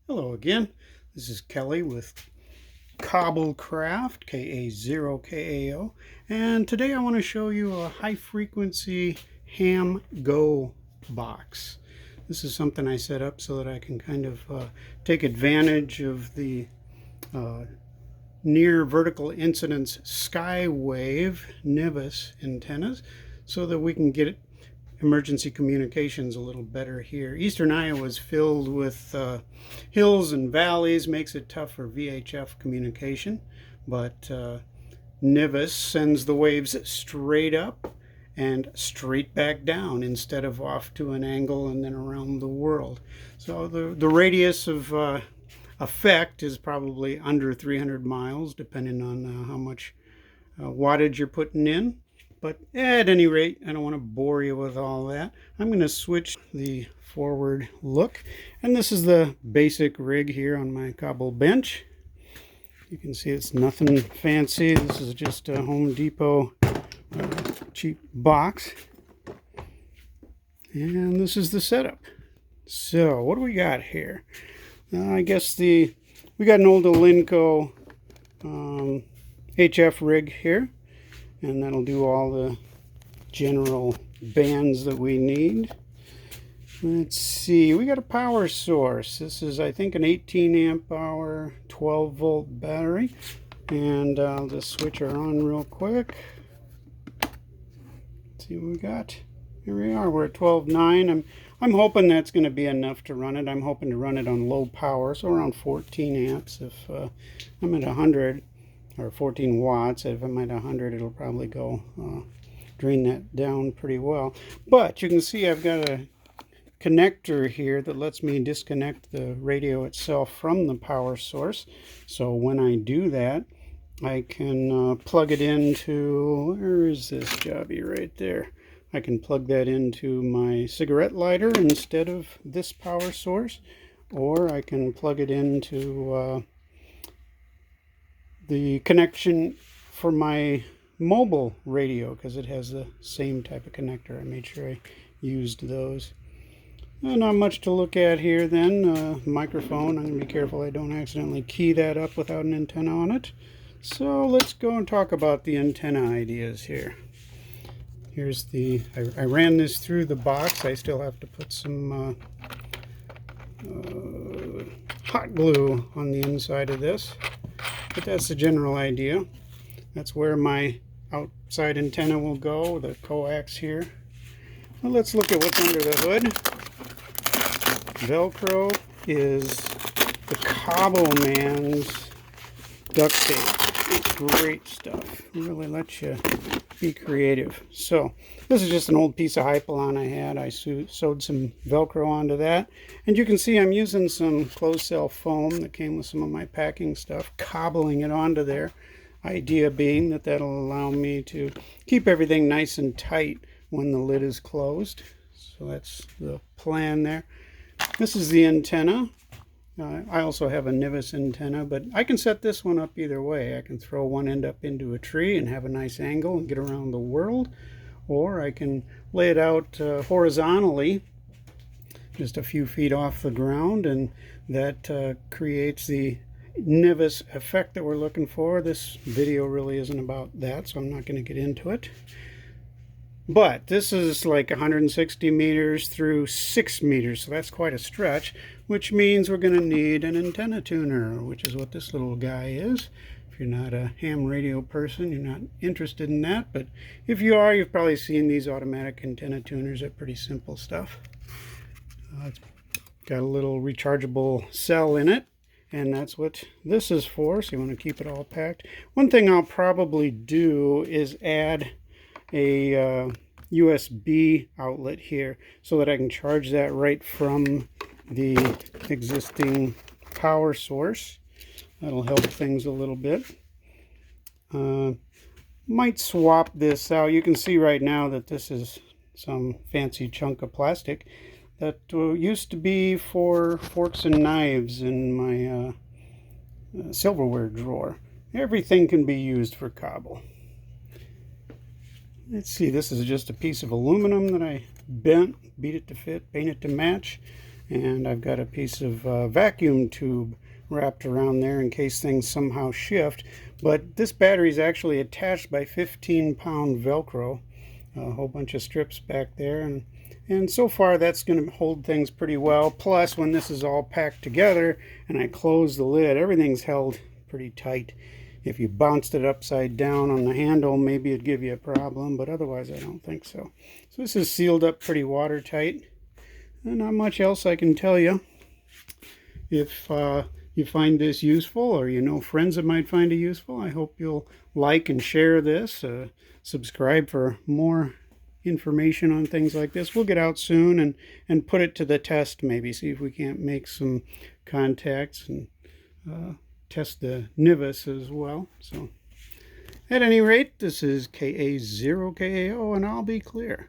Hello again. This is Kelly with Cobbled Craft, K-A-0-K-A-O, and today I want to show you a high frequency ham go box. This is something I set up so that I can kind of take advantage of the near vertical incidence skywave NVIS antennas so that we can get emergency communications a little better here. Eastern Iowa is filled with hills and valleys, makes it tough for VHF communication, but NVIS sends the waves straight up and straight back down instead of off to an angle and then around the world. So the radius of effect is probably under 300 miles, depending on how much wattage you're putting in. But at any rate, I don't want to bore you with all that. I'm going to switch the forward look. And this is the basic rig here on my cobble bench. You can see it's nothing fancy. This is just a Home Depot cheap box. And this is the setup. So what do we got here? I guess we got an old Alinco HF rig here. And that'll do all the general bands that we need. Let's see, we got a power source. This is, I think, an 18 amp hour 12 volt battery. And I'll just switch her on real quick. Let's see what we got. Here we are, we're at 12.9. I'm hoping that's going to be enough to run it. I'm hoping to run it on low power, so around 14 amps. If I'm at 100, or 14 watts. If I'm at 100, it'll probably go drain that down pretty well. But you can see I've got a connector here that lets me disconnect the radio itself from the power source. So when I do that, I can plug it into, where is this jobby right there? I can plug that into my cigarette lighter instead of this power source, or I can plug it into the connection for my mobile radio, because it has the same type of connector. I made sure I used those. Not much to look at here then. Microphone, I'm going to be careful I don't accidentally key that up without an antenna on it. So let's go and talk about the antenna ideas here. Here's the, I ran this through the box. I still have to put some hot glue on the inside of this. But that's the general idea. That's where my outside antenna will go, the coax here. Well, let's look at what's under the hood. Velcro is the Cobble Man's duct tape. It's great stuff. It really lets you be creative. So this is just an old piece of Hypalon I had. I sewed some Velcro onto that. And you can see I'm using some closed cell foam that came with some of my packing stuff, cobbling it onto there. Idea being that that'll allow me to keep everything nice and tight when the lid is closed. So that's the plan there. This is the antenna. I also have a NVIS antenna, but I can set this one up either way. I can throw one end up into a tree and have a nice angle and get around the world, or I can lay it out horizontally, just a few feet off the ground, and that creates the NVIS effect that we're looking for. This video really isn't about that, so I'm not going to get into it. But this is like 160 meters through 6 meters, so that's quite a stretch, which means we're going to need an antenna tuner, which is what this little guy is. If you're not a ham radio person, you're not interested in that, but if you are, you've probably seen these automatic antenna tuners. They're pretty simple stuff. It's got a little rechargeable cell in it, and that's what this is for, so you want to keep it all packed. One thing I'll probably do is add a USB outlet here so that I can charge that right from the existing power source. That'll help things a little bit. Might swap this out. You can see right now that this is some fancy chunk of plastic that used to be for forks and knives in my silverware drawer. Everything can be used for cobble. Let's see, this is just a piece of aluminum that I bent, beat it to fit, paint it to match. And I've got a piece of vacuum tube wrapped around there in case things somehow shift. But this battery is actually attached by 15-pound Velcro. A whole bunch of strips back there. And so far that's going to hold things pretty well. Plus, when this is all packed together and I close the lid, everything's held pretty tight. If you bounced it upside down on the handle, maybe it'd give you a problem, but otherwise I don't think so. So this is sealed up pretty watertight. And not much else I can tell you. If you find this useful, or you know friends that might find it useful, I hope you'll like and share this. Subscribe for more information on things like this. We'll get out soon and put it to the test, maybe see if we can't make some contacts and test the NVIS as well. So at any rate, this is KA0KAO, and I'll be clear.